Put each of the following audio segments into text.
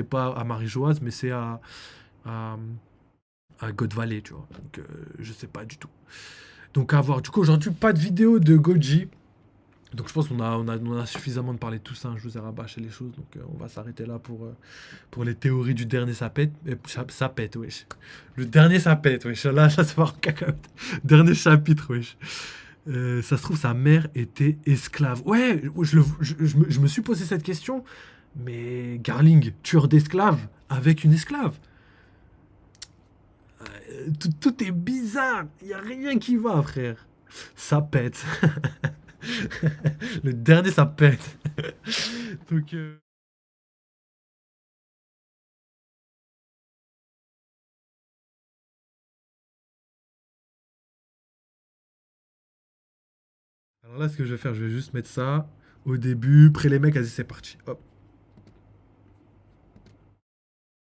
C'est pas à Marie-Joise, mais c'est à, à God Valley, tu vois. Donc, je sais pas du tout. Donc, à voir. Du coup, aujourd'hui, pas de vidéo de Goji. Donc, je pense qu'on a suffisamment de parler de tout ça, hein. Je vous ai rabâché les choses. Donc, on va s'arrêter là pour les théories du dernier sapette. Sapette, wesh. Le dernier sapette, wesh. Là, ça se part en cacahuète. Dernier chapitre, wesh. Ça se trouve, sa mère était esclave. Ouais, je me suis posé cette question. Mais Garling, tueur d'esclaves, avec une esclave. Tout est bizarre. Il n'y a rien qui va, frère. Ça pète. Le dernier, ça pète. Donc, alors là, ce que je vais faire, je vais juste mettre ça au début. Près les mecs, vas-y, c'est parti. Hop.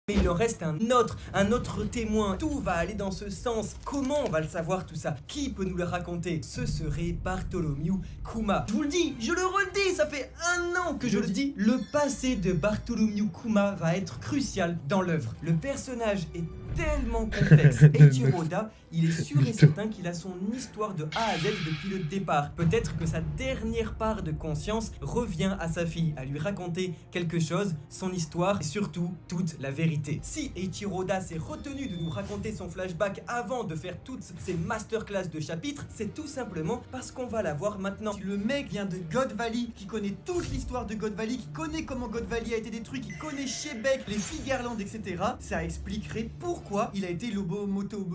Mais il en reste un autre témoin. Tout va aller dans ce sens. Comment on va le savoir tout ça? Qui peut nous le raconter? Ce serait Bartholomew Kuma. Je vous le dis, je le redis, ça fait 1 an que je le dis. Le passé de Bartholomew Kuma va être crucial dans l'œuvre. Le personnage est tellement complexe. Eiichiro Oda, il est sûr et certain qu'il a son histoire de A à Z depuis le départ. Peut-être que sa dernière part de conscience revient à sa fille, à lui raconter quelque chose, son histoire et surtout toute la vérité. Si Eiichiro Oda s'est retenu de nous raconter son flashback avant de faire toutes ces masterclass de chapitres, c'est tout simplement parce qu'on va la voir maintenant. Le mec vient de God Valley, qui connaît toute l'histoire de God Valley, qui connaît comment God Valley a été détruit, qui connaît Shebeck, les filles Garland, etc. Ça expliquerait pourquoi il a été Lobomoto.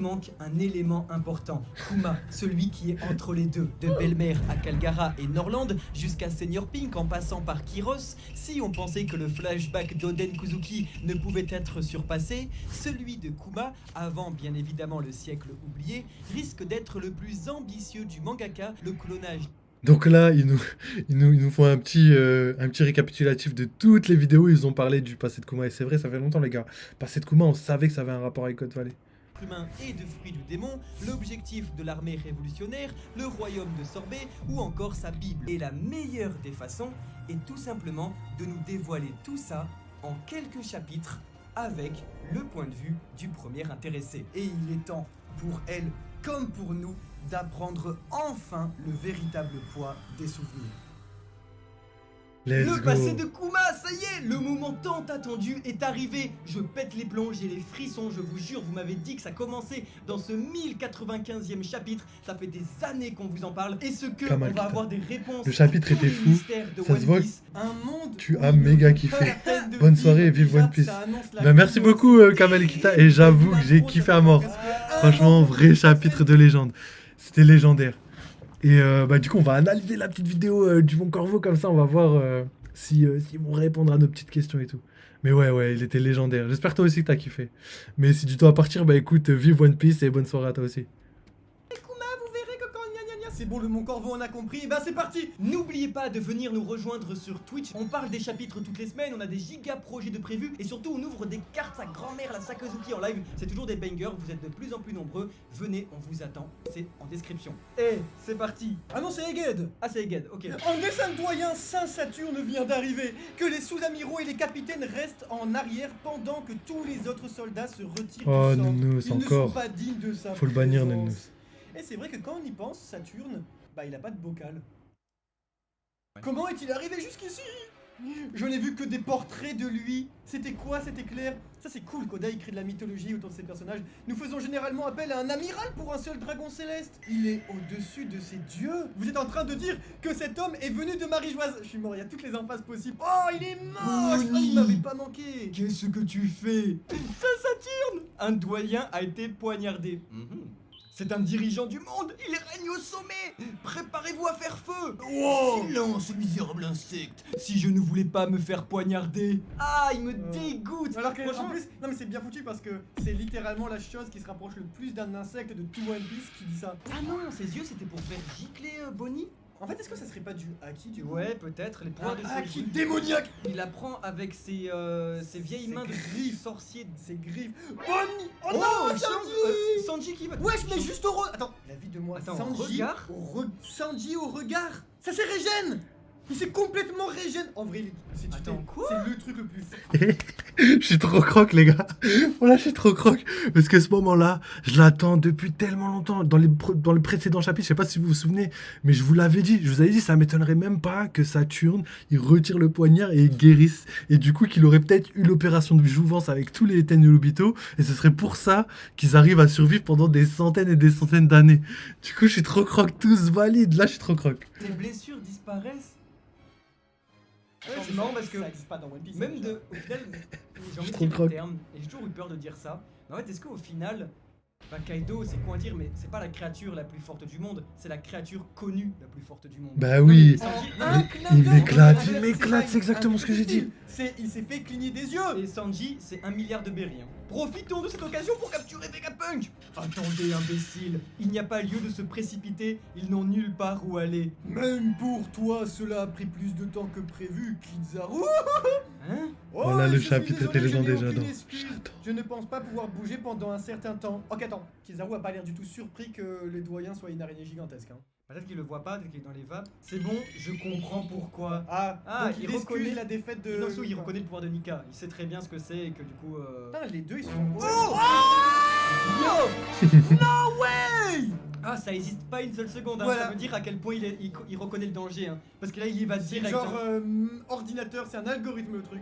Manque un élément important. Kuma, celui qui est entre les deux, de Belle-Mère à Calgara et Norland, jusqu'à Senior Pink en passant par Kyros. Si on pensait que le flashback d'Oden Kuzuki ne pouvait être surpassé, celui de Kuma, avant bien évidemment le siècle oublié, risque d'être le plus ambitieux du mangaka, le clonage. Donc là, ils nous font un petit récapitulatif de toutes les vidéos où ils ont parlé du passé de Kuma. Et c'est vrai, ça fait longtemps, les gars. Passé de Kuma, on savait que ça avait un rapport avec God Valley. Humain et de fruits du démon, l'objectif de l'armée révolutionnaire, le royaume de Sorbet ou encore sa Bible. Et la meilleure des façons est tout simplement de nous dévoiler tout ça en quelques chapitres avec le point de vue du premier intéressé. Et il est temps pour elle comme pour nous d'apprendre enfin le véritable poids des souvenirs. Let's Le go. passé de Kuma, ça y est, le moment tant attendu est arrivé. Je pète les plombs, j'ai les frissons, je vous jure, vous m'avez dit que ça commençait dans ce 1095e chapitre. Ça fait des années qu'on vous en parle. Et ce que Kamal on va Kita. avoir des réponses. Le chapitre à tous était les fou. mystères de Ça One se voit Piece. Un monde tu où as il ne méga vaut kiffé. pas la peine de Bonne vivre. soirée et vive Déjà, One Piece. ça annonce la Bah, merci vidéo beaucoup, aussi. Kamal Kita. Et Et j'avoue que j'ai l'intro, kiffé ça à fait mort. presque un Franchement, an vrai qu'on chapitre fait. de légende. C'était légendaire. Et bah, du coup, on va analyser la petite vidéo du Bon Corvo. Comme ça, on va voir s'ils vont répondre à nos petites questions et tout. Mais ouais, il était légendaire. J'espère toi aussi que t'as kiffé. Mais si tu dois partir, bah écoute, vive One Piece et bonne soirée à toi aussi. Kuma, vous verrez que quand c'est bon, le Mon Corvo, on a compris. Et bah c'est parti. N'oubliez pas de venir nous rejoindre sur Twitch. On parle des chapitres toutes les semaines, on a des giga projets de prévus. Et surtout, on ouvre des cartes à grand-mère, la Sakazuki en live. C'est toujours des bangers, vous êtes de plus en plus nombreux. Venez, on vous attend, c'est en description. Et c'est parti. Ah non, c'est Eged. Ah, c'est Eged, ok. En dessin de doyen, Saint-Saturne vient d'arriver. Que les sous-amiraux et les capitaines restent en arrière pendant que tous les autres soldats se retirent Oh, du sang. Nounous, Ils ne encore. sont pas dignes de sa Faut le bannir, présence. Nounous. Et c'est vrai que quand on y pense, Saturne, bah il a pas de bocal. Comment est-il arrivé jusqu'ici? Je n'ai vu que des portraits de lui. C'était quoi cet éclair? Ça c'est cool qu'Oda crée de la mythologie autour de ces personnages. Nous faisons généralement appel à un amiral pour un seul dragon céleste. Il est au-dessus de ses dieux. Vous êtes en train de dire que cet homme est venu de Marie-Joise. Je suis mort, il y a toutes les emphases possibles. Oh, il est moche. Oh, il m'avait pas manqué. Qu'est-ce que tu fais? Saturne. Un doyen a été poignardé. C'est un dirigeant du monde, il règne au sommet. Préparez-vous à faire feu. Wow. Silence, misérable insecte. Si je ne voulais pas me faire poignarder. Ah, il me dégoûte. Alors que en Franchement, plus, non mais c'est bien foutu parce que c'est littéralement la chose qui se rapproche le plus d'un insecte de tout One Piece qui dit ça. Ah non, ses yeux c'était pour faire gicler Bonnie. En fait, est-ce que ça serait pas du haki du coup? Ouais, peut-être, les pouvoirs de Un ses haki yeux. démoniaque. Il apprend avec ses vieilles Ses mains de griffes. sorcier. Ses griffes. Bonnie. Oh, non, Sanji Sanji. qui va... Wesh, mais juste au Attends, la vie de moi. Attends, Sanji regard. Sanji au regard. Ça c'est Régène. Il s'est complètement régénéré. En vrai, c'est cheaté. Attends, quoi? C'est le truc le plus fort. Je suis trop croque, les gars. Voilà, je suis trop croque. Parce que ce moment-là, je l'attends depuis tellement longtemps. Dans les précédents chapitres, je sais pas si vous vous souvenez, mais je vous l'avais dit. Je vous avais dit, ça m'étonnerait même pas que Saturne, il retire le poignard et il guérisse. Et du coup, qu'il aurait peut-être eu l'opération de jouvence avec tous les Tenryubito. Et ce serait pour ça qu'ils arrivent à survivre pendant des centaines et des centaines d'années. Du coup, je suis trop croque. Tous valides. Là, je suis trop croque. Tes blessures disparaissent. Ouais, Attends, c'est mais marrant parce que ça existe pas dans One Piece. même déjà. au final, j'ai envie de trop dire le croque. terme, et j'ai toujours eu peur de dire ça. Mais en fait, est-ce qu'au final, bah, Kaido, c'est quoi dire, mais c'est pas la créature la plus forte du monde, c'est la créature connue la plus forte du monde. Bah Non, oui. mais Sanji, Oh, non, un mais- clin il d'œil. m'éclate, C'est il pas m'éclate, une- c'est exactement un ce que j'ai dit. Il s'est fait cligner des yeux. Et Sanji, c'est 1 milliard de berries. Hein. Profitons de cette occasion pour capturer Vegapunk. Attendez, imbécile, il n'y a pas lieu de se précipiter, ils n'ont nulle part où aller. Même pour toi, cela a pris plus de temps que prévu, Kizaru. Hein? Voilà, le je suis chapitre désolé, était je n'ai légendaire, aucune j'adore. excuse. Je ne pense pas pouvoir bouger pendant un certain temps. Ok, attends. Kizaru a pas l'air du tout surpris que les doyens soient une araignée gigantesque. Hein. Peut-être qu'il le voit pas, peut-être qu'il est dans les vapes. C'est bon, je comprends pourquoi. Ah, Ah, donc il il excuse reconnaît- la défaite de... Inosu, il reconnaît le pouvoir de Nika. Il sait très bien ce que c'est et que du coup. Putain, les deux, ils sont... Oh Yo No way. Ah, ça hésite pas une seule seconde. Hein. Voilà. Ça veut dire à quel point il reconnaît le danger. Hein. Parce que là, il y va C'est direct. genre hein. ordinateur, c'est un algorithme le truc.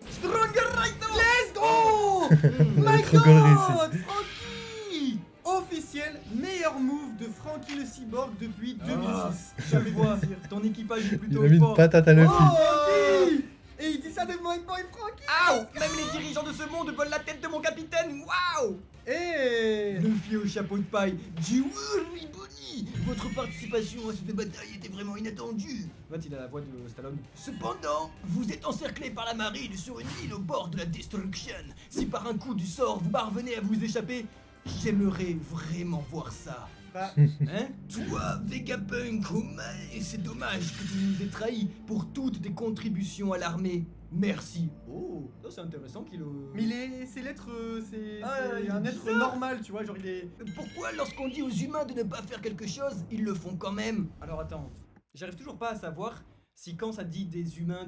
Stronger Raito. Let's go. Il a My trop bien réussi. God, Franky. Officiel, meilleur move de Franky le cyborg depuis 2006. Ah, je le vois. Ton équipage est Il plutôt a mis une fort. patate à Oh, Luffy. Franky. Et il dit ça de My Boy Franky. Aouh! Même les dirigeants de ce monde veulent la tête de mon capitaine. Waouh! Et... Luffy au chapeau de paille. Jiwuri Bonnie, votre participation à cette bataille était vraiment inattendue. En fait, il a la voix de Stallone. Cependant, vous êtes encerclé par la marine sur une île au bord de la destruction. Si par un coup du sort vous parvenez à vous échapper, j'aimerais vraiment voir ça. Bah, Hein? Toi, Vegapunk, Omae, c'est dommage que tu nous aies trahis pour toutes tes contributions à l'armée. Merci. Oh, ça c'est intéressant qu'il... mais ces lettres, c'est Ah, il est un être bizarre. normal, tu vois, genre il est... Pourquoi lorsqu'on dit aux humains de ne pas faire quelque chose, ils le font quand même? Alors attends, j'arrive toujours pas à savoir si quand ça dit des humains,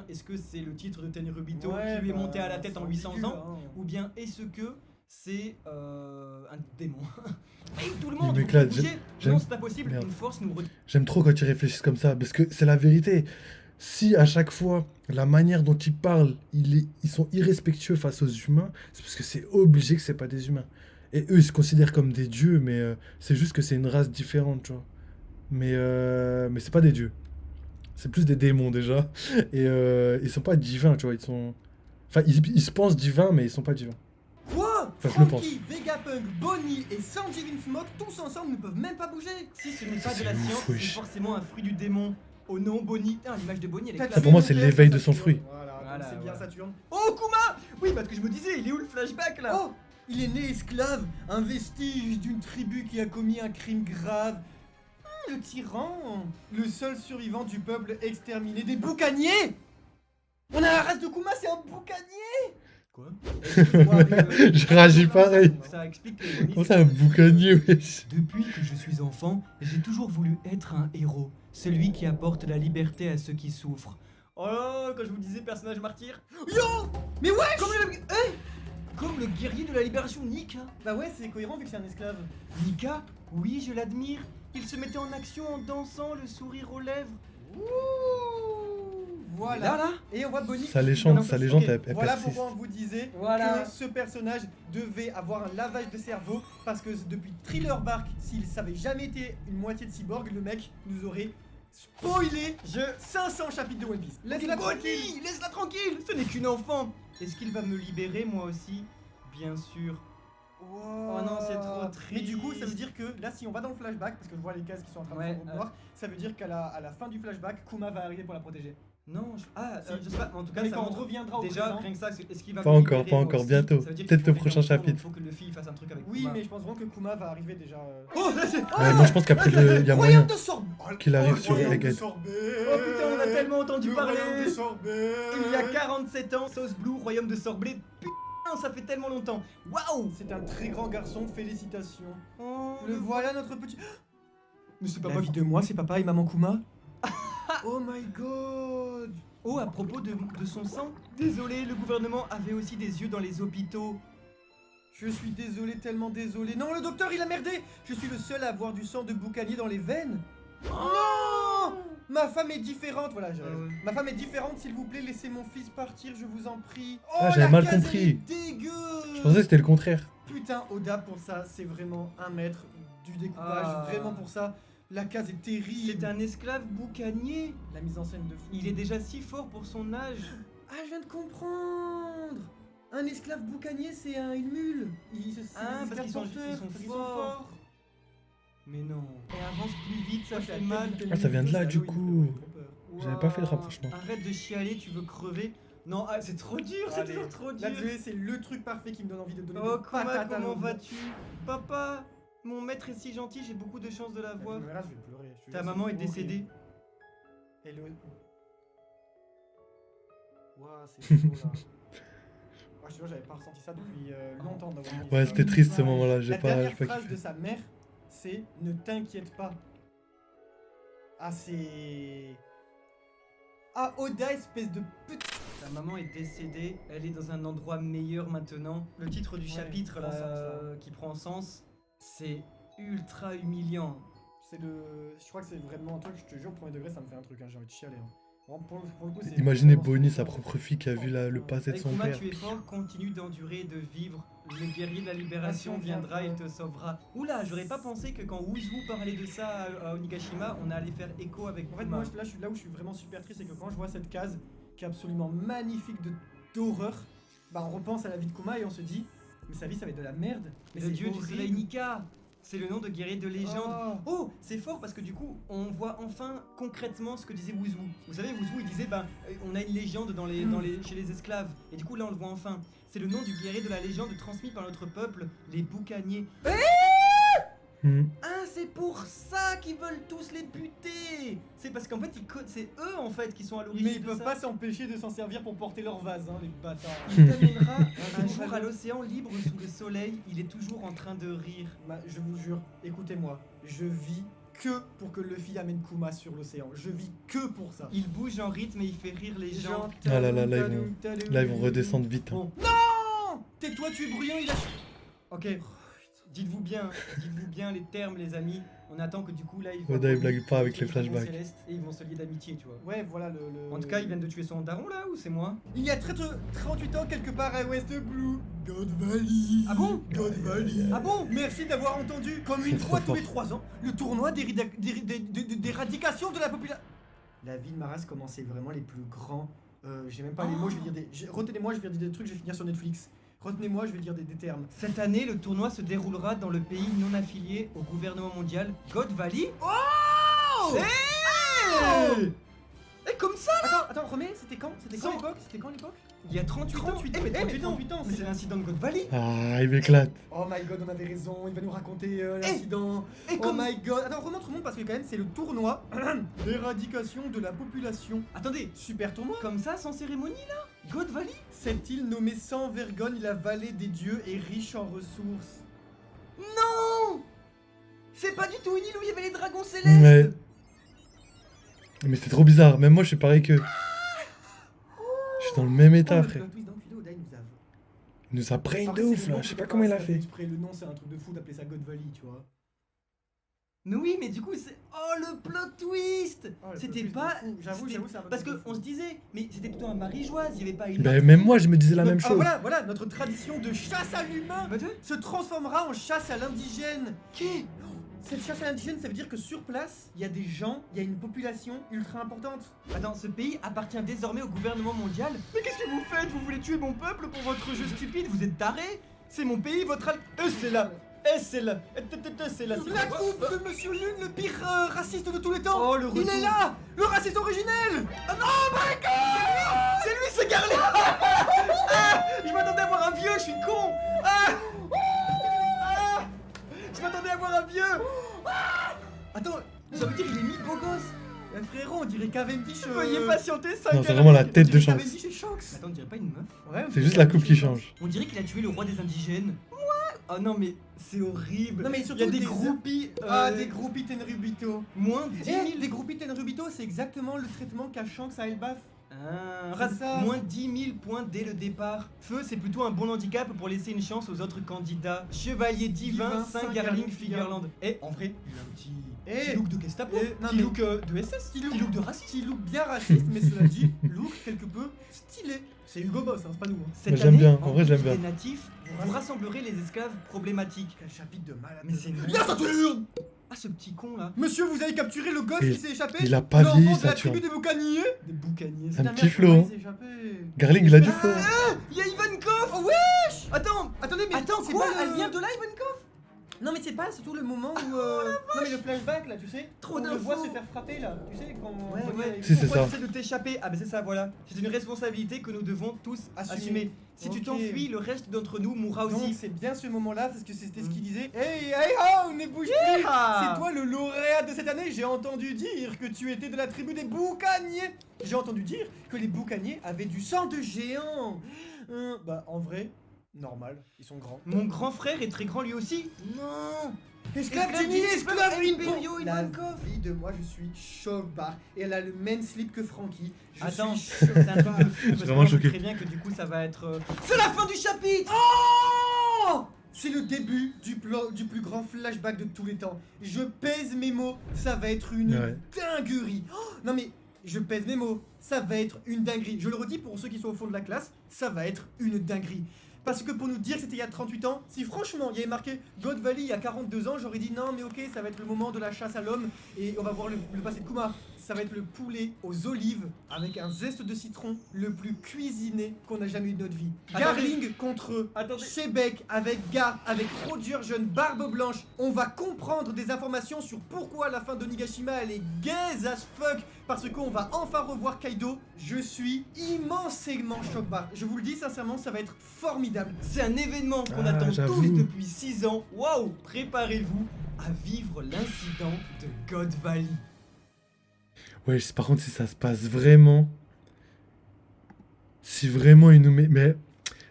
est-ce que c'est le titre de Tenryubito qui lui est monté à la tête en 800 ans? Ou bien est-ce que c'est un démon? Hey, tout le monde, Il vous m'éclate, pouvez bouger? j'aime- Non, c'est pas possible, Merde. une force nous retient. J'aime trop quand ils réfléchissent comme ça, parce que c'est la vérité. Si à chaque fois, la manière dont ils parlent, ils sont irrespectueux face aux humains, c'est parce que c'est obligé que c'est pas des humains. Et eux, ils se considèrent comme des dieux, mais c'est juste que c'est une race différente, tu vois. Mais c'est pas des dieux. C'est plus des démons déjà. Et ils sont pas divins, tu vois. Ils sont... Enfin, ils se pensent divins, mais ils sont pas divins. Quoi? Enfin, je le Franky, Vegapunk, Bonnie et Sanji Vinsmoke, tous ensemble ne peuvent même pas bouger. Si ce n'est pas C'est de la ouf, science, c'est wesh. forcément un fruit du démon. Oh non, Bonnie. Putain, l'image de Bonnie, elle est T'as classe. pour moi, tué c'est mon l'éveil père, de son Saturne. fruit. Voilà, Voilà, c'est bien voilà. Saturne. Oh, Kuma! Oui, parce que je me disais, il est où le flashback là? Oh, il est né esclave, un vestige d'une tribu qui a commis un crime grave. Le tyran, le seul survivant du peuple exterminé des boucaniers. On a la race de Kuma, c'est un boucanier. Quoi? Je réagis pareil. Ça explique que Bonnie, Comment ça, un boucanier, wesh? Depuis que je suis enfant, j'ai toujours voulu être un héros, celui qui apporte la liberté à ceux qui souffrent. Oh là, quand je vous disais personnage martyr. Yo, mais ouais. Comme le guerrier de la libération Nika. Bah ouais, c'est cohérent vu que c'est un esclave. Nika, oui, je l'admire. Il se mettait en action en dansant, le sourire aux lèvres. Ouh, voilà. Là, là. Et on voit Bonnie. Sa qui- légende, Non, sa ok, légende, elle Voilà persiste. pourquoi on vous disait Voilà. que ce personnage devait avoir un lavage de cerveau parce que depuis Thriller Bark, s'il savait jamais été une moitié de cyborg, le mec nous aurait spoilé 500 chapitres de One Piece. Laisse-la tranquille. Bonnie, laisse-la tranquille. Ce n'est qu'une enfant. Est-ce qu'il va me libérer moi aussi? Bien sûr. Oh non, c'est trop Mais du coup, ça veut triste. dire que là, si on va dans le flashback, parce que je vois les cases qui sont en train Ouais, de se revoir, ça veut dire qu'à la fin du flashback, Kuma va arriver pour la protéger. Non, Si. je sais pas. En tout cas, Mais ça quand on montre reviendra au déjà présent. rien que ça. Est-ce qu'il va Pas me encore, libérer, pas moi encore, aussi? bientôt. Ça veut dire qu'il Peut-être faut au que prochain les enfants, chapitre. Il faut que Luffy fasse un truc avec Oui, Kuma. mais je pense vraiment que Kuma va arriver déjà. Oh, là, c'est... Ouais, moi, je pense qu'après, il y a Royaume moyen de sorbet. qu'il arrive sur Royaume de Egghead. sorbet. Oh putain, on a tellement entendu Le parler. royaume de sorbet. Il y a 47 ans, Sauce Blue, Royaume de Sorblé. Putain, ça fait tellement longtemps. Waouh. C'est un très grand garçon, félicitations. Oh, Le voilà notre petit. Mais c'est pas La moi vie de moi, c'est papa et maman Kuma. Oh my god. Oh, à propos de son sang, désolé, le gouvernement avait aussi des yeux dans les hôpitaux. Je suis désolé, tellement désolé. Non, le docteur, il a merdé. Je suis le seul à avoir du sang de boucanier dans les veines. Non. Ma femme est différente. Voilà, j'ai raison. Ma femme est différente, s'il vous plaît, laissez mon fils partir, je vous en prie. Oh, Ah, j'avais la mal case, compris. elle est dégueu. Je pensais que c'était le contraire. Putain, Oda, pour ça, c'est vraiment 1 mètre du découpage. Ah. Vraiment pour ça, la case est terrible. C'est un esclave boucanier. La mise en scène de fou. Il est déjà si fort pour son âge. Ah, je viens de comprendre. Un esclave boucanier, c'est une mule. Ah, parce qu'ils sont forts. Mais non. Et avance plus vite, ça fait mal. Ah, ça vient de là, du coup. J'avais pas fait le rapprochement. Arrête de chialer, tu veux crever. Non, ah, c'est trop dur, c'est Allez, toujours trop dur. La Zoé, c'est le truc parfait qui me donne envie de donner Oh, des Kuma, patates à comment l'homme. vas-tu? Papa, mon maître est si gentil, j'ai beaucoup de chance de la voir. Tu me verras, je vais pleurer. Je Ta vais maman est mourir. décédée. Et le... Ouah, c'est chaud là. Ah, je te jure, j'avais pas ressenti ça depuis longtemps d'avoir mis Ouais, ça. c'était triste ce moment-là. La J'ai dernière pas phrase kiffé. de sa mère, c'est « Ne t'inquiète pas ». Ah, c'est... Ah, Oda, espèce de pute. Ta maman est décédée, elle est dans un endroit meilleur maintenant. Le titre du Ouais, chapitre prend là, sens, là. qui prend sens, c'est ultra humiliant. C'est le... Je crois que c'est vraiment un truc, je te jure, premier degré, ça me fait un truc, hein, j'ai envie de chialer. Hein. Vraiment, pour le coup, c'est Imaginez vraiment Bonnie, stupide. sa propre fille qui a vu le passé de Hey, son Kuma, père. tu es fort, continue d'endurer et de vivre. Le guerrier de la libération viendra, il te sauvera. Oula, j'aurais pas pensé que quand Wuzu parlait de ça à Onigashima, on allait faire écho avec En fait, Kuma. moi, là, là où je suis vraiment super triste, c'est que quand je vois cette case, qui est absolument magnifique d'horreur, bah on repense à la vie de Kuma et on se dit, mais sa vie, ça va être de la merde. Mais Le c'est dieu du horrible. soleil Nika, c'est le nom de guerrier de légende. Oh. Oh, c'est fort parce que du coup, on voit enfin concrètement ce que disait Wuzu. Vous savez, Wuzu, il disait, on a une légende chez les esclaves. Et du coup, là, on le voit enfin. C'est le nom du guerrier de la légende transmis par notre peuple, les boucaniers. Ah, c'est pour ça qu'ils veulent tous les buter. C'est parce qu'en fait, c'est eux en fait qui sont à l'origine Mais ils de peuvent ça. pas s'empêcher de s'en servir pour porter leur vase, hein, les bâtards. Il t'amènera un jour à l'océan libre sous le soleil. Il est toujours en train de rire. Je vous jure, écoutez-moi, je vis que pour que Luffy amène Kuma sur l'océan. Je vis que pour ça. Il bouge en rythme et il fait rire les gens. Ah là là, là, ils vont redescendre vite. Hein. Bon, Non. Tais-toi, tu es bruyant, il a... ok. Dites-vous bien les termes, les amis. On attend que du coup là ils vont. Oda, il blague pas avec les ils vont flashbacks. Céleste et ils vont se lier d'amitié, tu vois. Ouais, voilà le... En tout cas, ils viennent de tuer son daron là ou c'est moi? Il y a 38 ans, quelque part à West Blue, God Valley. Ah bon? God Valley. Ah bon? Merci d'avoir entendu, comme C'est une trop fois tous fort. les 3 ans, le tournoi d'éradication de la population. La ville Maras commençait vraiment les plus grands. J'ai même pas les mots, je vais dire des. Retenez-moi, je vais dire des trucs, je vais finir sur Netflix. Retenez-moi, je vais dire des termes. Cette année, le tournoi se déroulera dans le pays non affilié au gouvernement mondial, God Valley. Oh Hey! Et comme ça, Attends, remets, c'était quand Sans- l'époque C'était quand l'époque il y a 38 ans. 38 ans, mais mais 38 ans. 38 ans, Mais c'est l'incident de God Valley. Ah, il m'éclate. Oh my god, on avait raison, il va nous raconter l'incident. Et Oh comme... my god. Attends, remonte parce que quand même c'est le tournoi d'éradication de la population. Attendez, Super tournoi. comme ça, sans cérémonie là? God Valley? Cette île nommée sans vergogne la vallée des dieux est riche en ressources. Non! C'est pas du tout une île où il y avait les dragons célestes. Ouais. Mais c'est trop bizarre. Même moi, je suis pareil que. Je suis dans le même état, le frère. plot twist dans le vidéo, Oda, il nous a... Il nous a brain Après, de c'est ouf le nom, là. Je sais pas peut-être comment il a c'est fait. exprès, le nom c'est un truc de fou d'appeler ça God Valley, tu vois. Mais oui, mais du coup, c'est... Oh, le plot twist! Oh, le C'était plot twist pas... de fou. J'avoue, c'était- c'est un peu Parce de fou. qu'on se disait, mais c'était plutôt un Marie-Joise, il y avait pas une... Bah, même moi, je me disais la même Ah, chose. voilà, notre tradition de chasse à l'humain Bah, tu vois, se transformera en chasse à l'indigène. qui? Cette chasse à l'indigène, ça veut dire que sur place, il y a des gens, il y a une population ultra importante. Attends, ce pays appartient désormais au gouvernement mondial. Mais qu'est-ce que vous faites? Vous voulez tuer mon peuple pour votre jeu stupide? Vous êtes tarés? C'est mon pays, votre Et c'est là. C'est là. C'est là. La coupe de Monsieur Lune, le pire raciste de tous les temps. Oh, le Il retour. est là, le raciste originel. C'est lui, ce garlet. Ah, je m'attendais à voir un vieux, je suis con. Je m'attendais à voir un vieux. Attends, ça veut dire il est mi-beau gosse. Frérot, on dirait Cavendish. Veuillez patienter 5 Non, c'est vraiment la tête de Shanks. Cavendish et Shanks. Attends, on dirait pas une meuf? Ouais, C'est juste la coupe qui change. On dirait qu'il a tué le roi des indigènes. Oh non mais c'est horrible. Non mais il surtout y a des des groupies. des groupies Tenrubito. Moins 10 000. Et des groupies Tenrubito, c'est exactement le traitement qu'a Shanks à Elbaf. Ah, C'est ça. moins 10 000 points dès le départ. Feu, c'est plutôt un bon handicap pour laisser une chance aux autres candidats. Chevalier divin, Saint Garling, Figerland. Et en vrai, il a un petit look de Gestapo, non, petit mais- look de SS, petit look de raciste. Petit look bien raciste, mais cela dit, look quelque peu stylé. C'est Hugo Boss, hein, c'est pas nous. Hein. Cette j'aime année, bien, en vrai, plus j'aime bien. des natifs, vous rassemblerez les esclaves problématiques. Quel chapitre de malade. Mais c'est une... La Saturne. Ah, ce petit con là. Monsieur, vous avez capturé le gosse Et qui s'est échappé. il a pas L'enfant vieilli, de la Saturne. tribu des boucaniers. Des boucaniers. Un La petit merde, flow, comment hein. il s'est échappé. Garling, il a du flow. Il y a Ivankov. Oh wesh. Attendez, mais Attends, c'est quoi pas le- Elle vient de là, Ivankov? Non mais c'est pas surtout le moment où non mais le flashback là, tu sais, Trop où on le d'infos. voit se faire frapper là, tu sais quand Ouais, ouais. Si, c'est Pourquoi ça. tu essaies de t'échapper? Ah, bah c'est ça, voilà. C'est une responsabilité que nous devons tous Assumer. assumer. Si tu Ok. t'enfuis, le reste d'entre nous mourra Donc aussi. c'est bien ce moment-là parce que c'était ce qu'il Mm. disait. Hey oh, ne bouge plus. Ah. C'est toi le lauréat de cette année. J'ai entendu dire que tu étais de la tribu des boucaniers. J'ai entendu dire que les boucaniers avaient du sang de géant. Bah en vrai, normal, ils sont grands. Mon grand frère est très grand lui aussi. Non. Esclave Esclave Tini, Tini, esclave Imperio, La Ivankov. vie de moi, je suis Chokbar. Et elle a le même slip que Frankie. Je Attends, suis c'est un truc de fou. Parce que vraiment moi, je sais choqué. très bien que du coup, ça va être. C'est la fin du chapitre. Oh, c'est le début du plus grand flashback de tous les temps. Je pèse mes mots, ça va être une Ouais. dinguerie. Oh, non mais, je pèse mes mots, ça va être une dinguerie. Je le redis pour ceux qui sont au fond de la classe, ça va être une dinguerie. Parce que pour nous dire que c'était il y a 38 ans, si franchement il y avait marqué God Valley il y a 42 ans, j'aurais dit non mais ok, ça va être le moment de la chasse à l'homme et on va voir le passé de Kuma. Ça va être le poulet aux olives avec un zeste de citron le plus cuisiné qu'on a jamais eu de notre vie. Attendez. Garling contre Attendez. Shebek avec Gar, avec Roger jeune barbe blanche. On va comprendre des informations sur pourquoi la fin de Nigashima elle est gaze as fuck. Parce qu'on va enfin revoir Kaido. Je suis immensément choqué. Je vous le dis sincèrement, ça va être formidable. C'est un événement qu'on Ah, attend j'avoue. tous depuis 6 ans. Waouh. Préparez-vous à vivre l'incident de God Valley. Ouais, par contre, si ça se passe vraiment. Si vraiment il nous met. Mais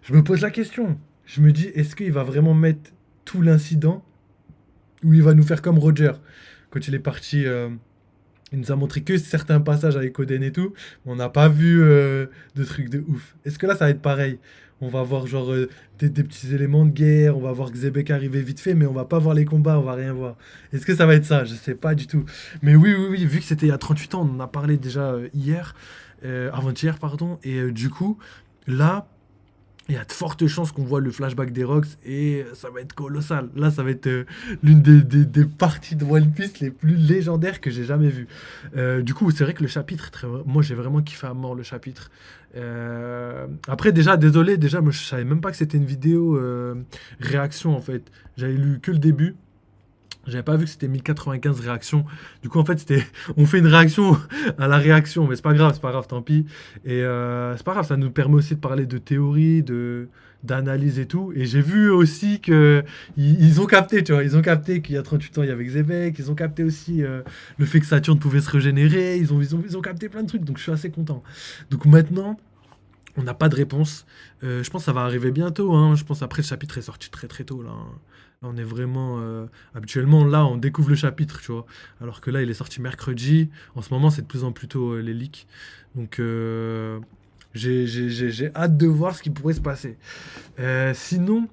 je me pose la question. Je me dis, est-ce qu'il va vraiment mettre tout l'incident ou il va nous faire comme Roger quand il est parti. Il nous a montré que certains passages avec Oden et tout. Mais on n'a pas vu de trucs de ouf. Est-ce que là, ça va être pareil? On va voir genre des petits éléments de guerre. On va voir Xebec arriver vite fait, mais on va pas voir les combats. On va rien voir. Est-ce que ça va être ça? Je sais pas du tout. Mais oui, vu que c'était il y a 38 ans, on en a parlé déjà hier. Avant-hier, pardon. Et du coup, là, il y a de fortes chances qu'on voit le flashback des Rocks et ça va être colossal. Là, ça va être l'une des parties de One Piece les plus légendaires que j'ai jamais vues. Du coup, c'est vrai que le chapitre, moi j'ai vraiment kiffé à mort le chapitre. Après, désolé, moi je savais même pas que c'était une vidéo réaction en fait. J'avais lu que le début. J'avais pas vu que c'était 1095 réactions. Du coup, en fait, on fait une réaction à la réaction. Mais c'est pas grave, tant pis. Et c'est pas grave, ça nous permet aussi de parler de théorie, d'analyse et tout. Et j'ai vu aussi que ils ont capté, tu vois. Ils ont capté qu'il y a 38 ans, il y avait Xebec. Ils ont capté aussi le fait que Saturne pouvait se régénérer. Ils ont capté plein de trucs. Donc, je suis assez content. Donc, maintenant, on n'a pas de réponse. Je pense que ça va arriver bientôt. Hein. Je pense après, le chapitre est sorti très, très tôt, là. Là, on est vraiment... habituellement, là, on découvre le chapitre, tu vois. Alors que là, il est sorti mercredi. En ce moment, c'est de plus en plus tôt les leaks. Donc, j'ai hâte de voir ce qui pourrait se passer. Sinon,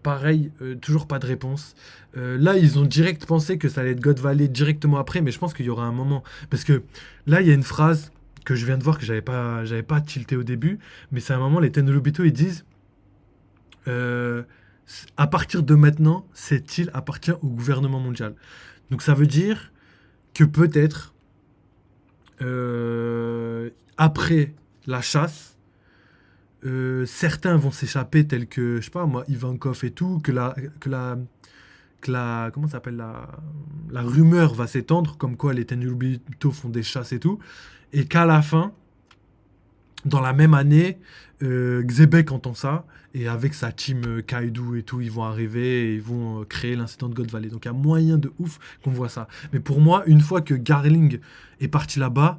pareil, toujours pas de réponse. Là, ils ont direct pensé que ça allait être God Valley directement après, mais je pense qu'il y aura un moment. Parce que là, il y a une phrase que je viens de voir que j'avais pas tilté au début, mais c'est un moment, les Tenryubito, ils disent... à partir de maintenant, cette île appartient au gouvernement mondial. Donc ça veut dire que peut-être, après la chasse, certains vont s'échapper, tels que, je sais pas moi, Ivankov et tout, que la comment ça s'appelle, la rumeur va s'étendre, comme quoi les Tenryubito font des chasses et tout, et qu'à la fin, dans la même année, Xebec entend ça, et avec sa team Kaido et tout, ils vont arriver et ils vont créer l'incident de God Valley. Donc il y a moyen de ouf qu'on voit ça. Mais pour moi, une fois que Garling est parti là-bas,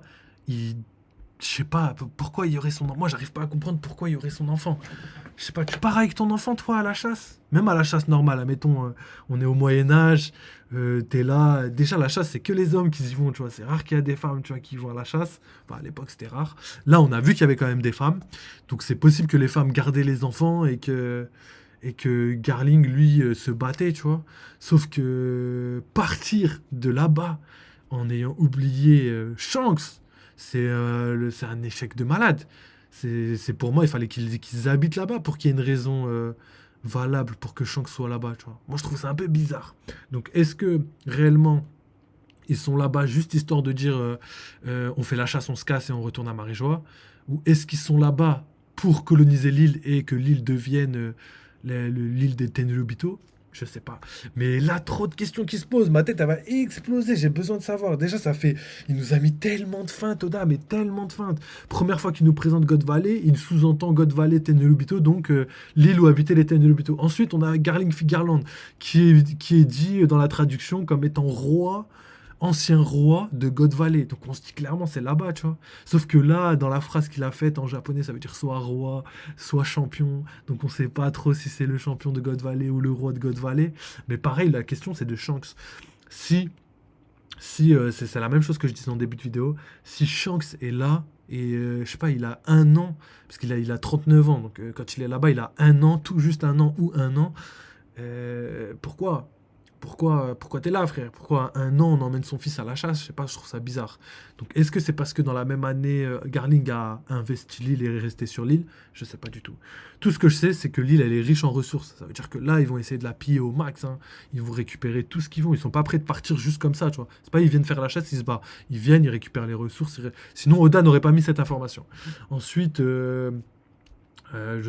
je sais pas, pourquoi il y aurait son enfant. Moi, j'arrive pas à comprendre pourquoi il y aurait son enfant. Je sais pas, tu pars avec ton enfant, toi, à la chasse? Même à la chasse normale, admettons, on est au Moyen-Âge, t'es là. Déjà, la chasse, c'est que les hommes qui y vont, tu vois. C'est rare qu'il y a des femmes, tu vois, qui vont à la chasse. Enfin, à l'époque, c'était rare. Là, on a vu qu'il y avait quand même des femmes. Donc, c'est possible que les femmes gardaient les enfants et que Garling, lui, se battait, tu vois. Sauf que partir de là-bas en ayant oublié Shanks, c'est un échec de malade. C'est pour moi, il fallait qu'ils habitent là-bas pour qu'il y ait une raison valable pour que Shanks soit là-bas, tu vois. Moi, je trouve ça un peu bizarre. Donc, est-ce que réellement ils sont là-bas juste histoire de dire on fait la chasse, on se casse et on retourne à Maréjoie? Ou est-ce qu'ils sont là-bas pour coloniser l'île et que l'île devienne l'île des Tenryubito? Je sais pas. Mais là, trop de questions qui se posent. Ma tête, elle va exploser. J'ai besoin de savoir. Déjà, ça fait. Il nous a mis tellement de feintes, Oda, mais tellement de feintes. Première fois qu'il nous présente God Valley, il sous-entend God Valley Tenryubito, donc l'île où habitaient les Tenryubito. Ensuite, on a Garling Figarland, qui est dit dans la traduction comme étant roi, ancien roi de God Valley. Donc on se dit clairement, c'est là-bas, tu vois. Sauf que là, dans la phrase qu'il a faite en japonais, ça veut dire soit roi, soit champion. Donc on sait pas trop si c'est le champion de God Valley ou le roi de God Valley. Mais pareil, la question c'est de Shanks. Si c'est la même chose que je disais en début de vidéo, si Shanks est là et je sais pas, il a 1 an, parce qu'il a 39 ans, donc quand il est là-bas, il a 1 an, tout juste 1 an ou 1 an. Pourquoi? Pourquoi t'es là, frère? Pourquoi 1 an on emmène son fils à la chasse? Je sais pas, je trouve ça bizarre. Donc est-ce que c'est parce que dans la même année, Garling a investi l'île et est resté sur l'île? Je sais pas du tout. Tout ce que je sais, c'est que l'île, elle est riche en ressources. Ça veut dire que là, ils vont essayer de la piller au max, hein. Ils vont récupérer tout ce qu'ils vont. Ils sont pas prêts de partir juste comme ça, tu vois. C'est pas ils viennent faire la chasse, ils se barrent. Ils viennent, ils récupèrent les ressources. Sinon, Oda n'aurait pas mis cette information. Ensuite, je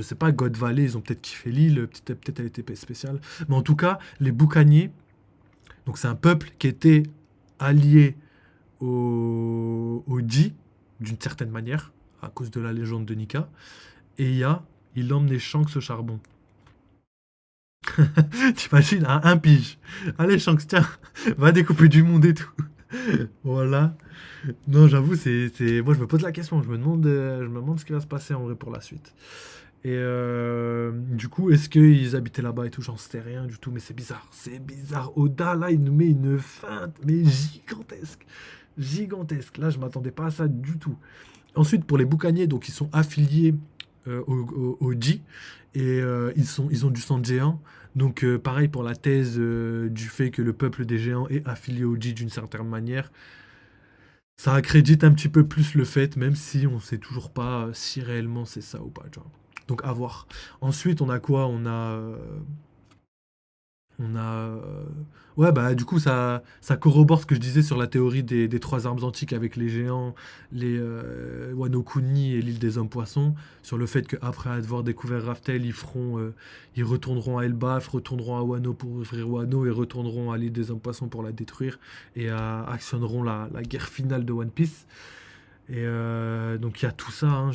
sais pas, God Valley, ils ont peut-être kiffé l'île, peut-être elle était spéciale. Mais en tout cas, les boucaniers, donc c'est un peuple qui était allié au Ji, d'une certaine manière, à cause de la légende de Nika. Et il emmenait Shanks au charbon. T'imagines, à un pige. Allez Shanks, tiens, va découper du monde et tout. Voilà. Non, j'avoue, moi je me pose la question, je me demande ce qui va se passer en vrai pour la suite. Et du coup, est-ce qu'ils habitaient là-bas et tout? J'en sais rien du tout, mais c'est bizarre. C'est bizarre. Oda, là, il nous met une feinte, mais gigantesque. Gigantesque. Là, je m'attendais pas à ça du tout. Ensuite, pour les boucaniers, donc ils sont affiliés au Ji et ils ont du sang de géant. Donc, pareil pour la thèse du fait que le peuple des géants est affilié au Ji d'une certaine manière. Ça accrédite un petit peu plus le fait, même si on sait toujours pas si réellement c'est ça ou pas, tu vois. Donc à voir. Ensuite, on a quoi? Ouais, bah du coup, ça corrobore ce que je disais sur la théorie des 3 armes antiques avec les géants, les Wano Kuni et l'île des hommes poissons, sur le fait qu'après avoir découvert Raftel, ils retourneront à Elbaf, retourneront à Wano pour ouvrir Wano et retourneront à l'île des hommes poissons pour la détruire et actionneront la guerre finale de One Piece. Et donc il y a tout ça, hein.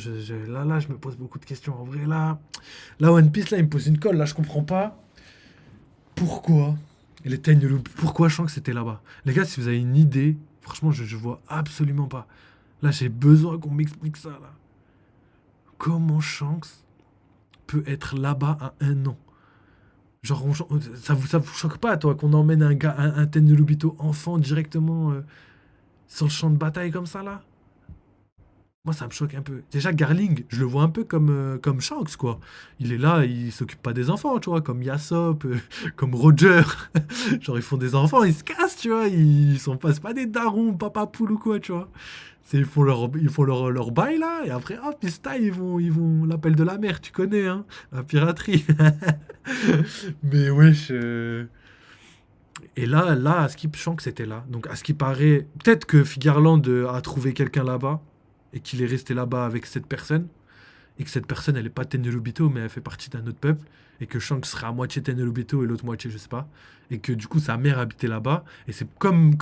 Là, je me pose beaucoup de questions. En vrai, là, One Piece, là, il me pose une colle. Là, je comprends pas pourquoi pourquoi Shanks était là-bas. Les gars, si vous avez une idée, franchement, je vois absolument pas. Là, j'ai besoin qu'on m'explique ça, là. Comment Shanks peut être là-bas à 1 an? Genre, ça vous choque pas, toi, qu'on emmène un gars, un Tenryubito enfant directement sur le champ de bataille comme ça, là? Moi, ça me choque un peu. Déjà, Garling, je le vois un peu comme Shanks, quoi. Il est là, il s'occupe pas des enfants, tu vois, comme Yasop, comme Roger. Genre, ils font des enfants, ils se cassent, tu vois. C'est pas des darons, papa poule ou quoi, tu vois. Ils font leur bail, là, et après, hop, ils vont l'appel de la mer, tu connais, hein, la piraterie. Mais wesh. Et là, à Skip, Shanks était là. Donc, à ce qui paraît, peut-être que Figarland a trouvé quelqu'un là-bas et qu'il est resté là-bas avec cette personne, et que cette personne, elle est pas Tenryubito, mais elle fait partie d'un autre peuple, et que Shanks serait à moitié Tenryubito et l'autre moitié, je sais pas, et que du coup, sa mère habitait là-bas, et c'est comme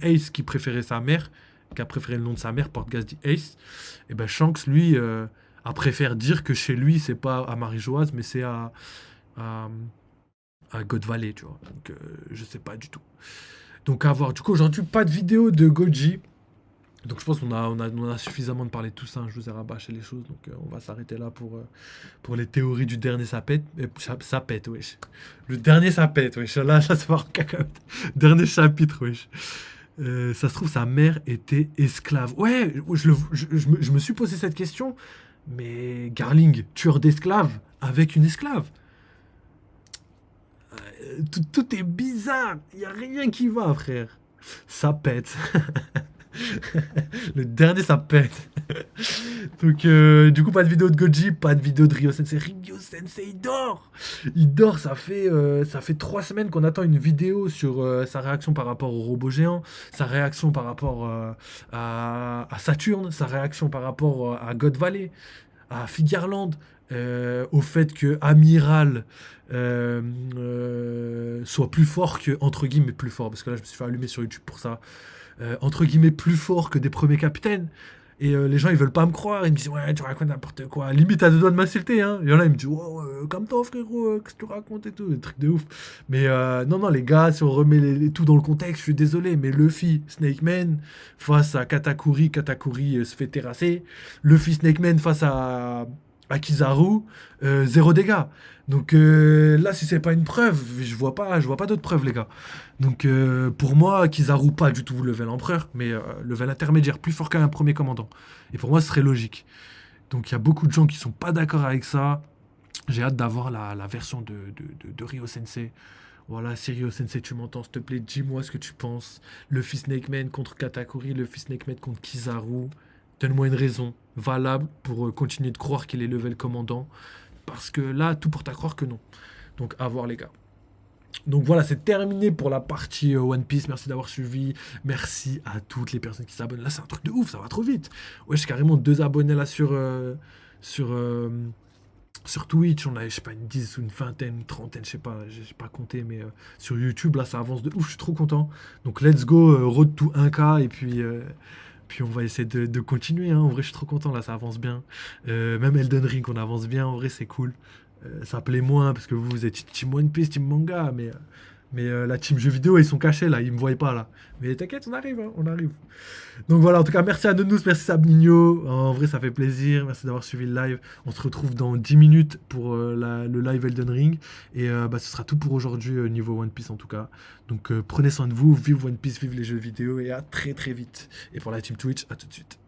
Ace qui préférait sa mère, qui a préféré le nom de sa mère, Portgas dit Ace, et ben Shanks, lui, a préféré dire que chez lui, c'est pas à Marie-Joise, mais c'est à God Valley, tu vois. Donc, je sais pas du tout. Donc, à voir. Du coup, aujourd'hui, pas de vidéo de Goji. Donc je pense qu'on a suffisamment de parler de tout ça, hein. Je vous ai rabâché les choses, donc on va s'arrêter là pour les théories du dernier sapette. Ça pète, wesh. Le dernier sapette, wesh. Là, ça va en cacahuète. Dernier chapitre, wesh. Ça se trouve, sa mère était esclave. Ouais, je me suis posé cette question, mais Garling, tueur d'esclaves, avec une esclave. Tout est bizarre, il n'y a rien qui va, frère. Ça pète. Le dernier, ça pète. Donc, du coup, pas de vidéo de Goji, pas de vidéo de Ryo Sensei. Ryo Sensei, il dort. Il dort, ça fait 3 semaines qu'on attend une vidéo sur sa réaction par rapport au robot géant, sa réaction par rapport à Saturne, sa réaction par rapport à God Valley, à Figarland, au fait que Amiral soit plus fort que, entre guillemets, plus fort, parce que là, je me suis fait allumer sur YouTube pour ça. Entre guillemets plus fort que des premiers capitaines. Et les gens ils veulent pas me croire, ils me disent ouais tu racontes n'importe quoi, limite à deux doigts de m'insulter hein. Il y en a ils me disent wow, calme-toi frérot, qu'est-ce que tu racontes et tout, des trucs de ouf. Mais non les gars, si on remet tout dans le contexte, je suis désolé, mais Luffy Snake Man face à Katakuri se fait terrasser, Luffy Snake Man face à Kizaru, 0 dégâts. Donc là, si c'est pas une preuve, je vois pas d'autres preuves, les gars. Donc pour moi, Kizaru pas du tout level empereur, mais level intermédiaire, plus fort qu'un premier commandant. Et pour moi, ce serait logique. Donc il y a beaucoup de gens qui sont pas d'accord avec ça. J'ai hâte d'avoir la version de Ryo Sensei. Voilà, si Ryo Sensei, tu m'entends, s'il te plaît, dis-moi ce que tu penses. Luffy Snake Man contre Katakuri, Luffy Snake Man contre Kizaru. Donne-moi une raison valable pour continuer de croire qu'il est level commandant. Parce que là, tout porte à croire que non. Donc, à voir, les gars. Donc voilà, c'est terminé pour la partie One Piece. Merci d'avoir suivi. Merci à toutes les personnes qui s'abonnent. Là, c'est un truc de ouf, ça va trop vite. Ouais, j'ai carrément 2 abonnés là sur Twitch. On a, je sais pas, une 10 ou une vingtaine, une trentaine, je sais pas, j'ai pas compté. Mais sur YouTube, là, ça avance de ouf. Je suis trop content. Donc, let's go, road to 1K. Et puis on va essayer de continuer, hein. En vrai, je suis trop content, là, ça avance bien. Même Elden Ring, on avance bien, en vrai, c'est cool. Ça plaît moins, parce que vous êtes team One Piece, team manga, mais la team jeux vidéo, ils sont cachés, là, ils me voient pas, là. Mais t'inquiète, on arrive, hein, on arrive. Donc voilà, en tout cas, merci à Nounous, merci Sabnigno. En vrai, ça fait plaisir, merci d'avoir suivi le live. On se retrouve dans 10 minutes pour le live Elden Ring. Et ce sera tout pour aujourd'hui, niveau One Piece, en tout cas. Donc prenez soin de vous, vive One Piece, vive les jeux vidéo, et à très très vite. Et pour la team Twitch, à tout de suite.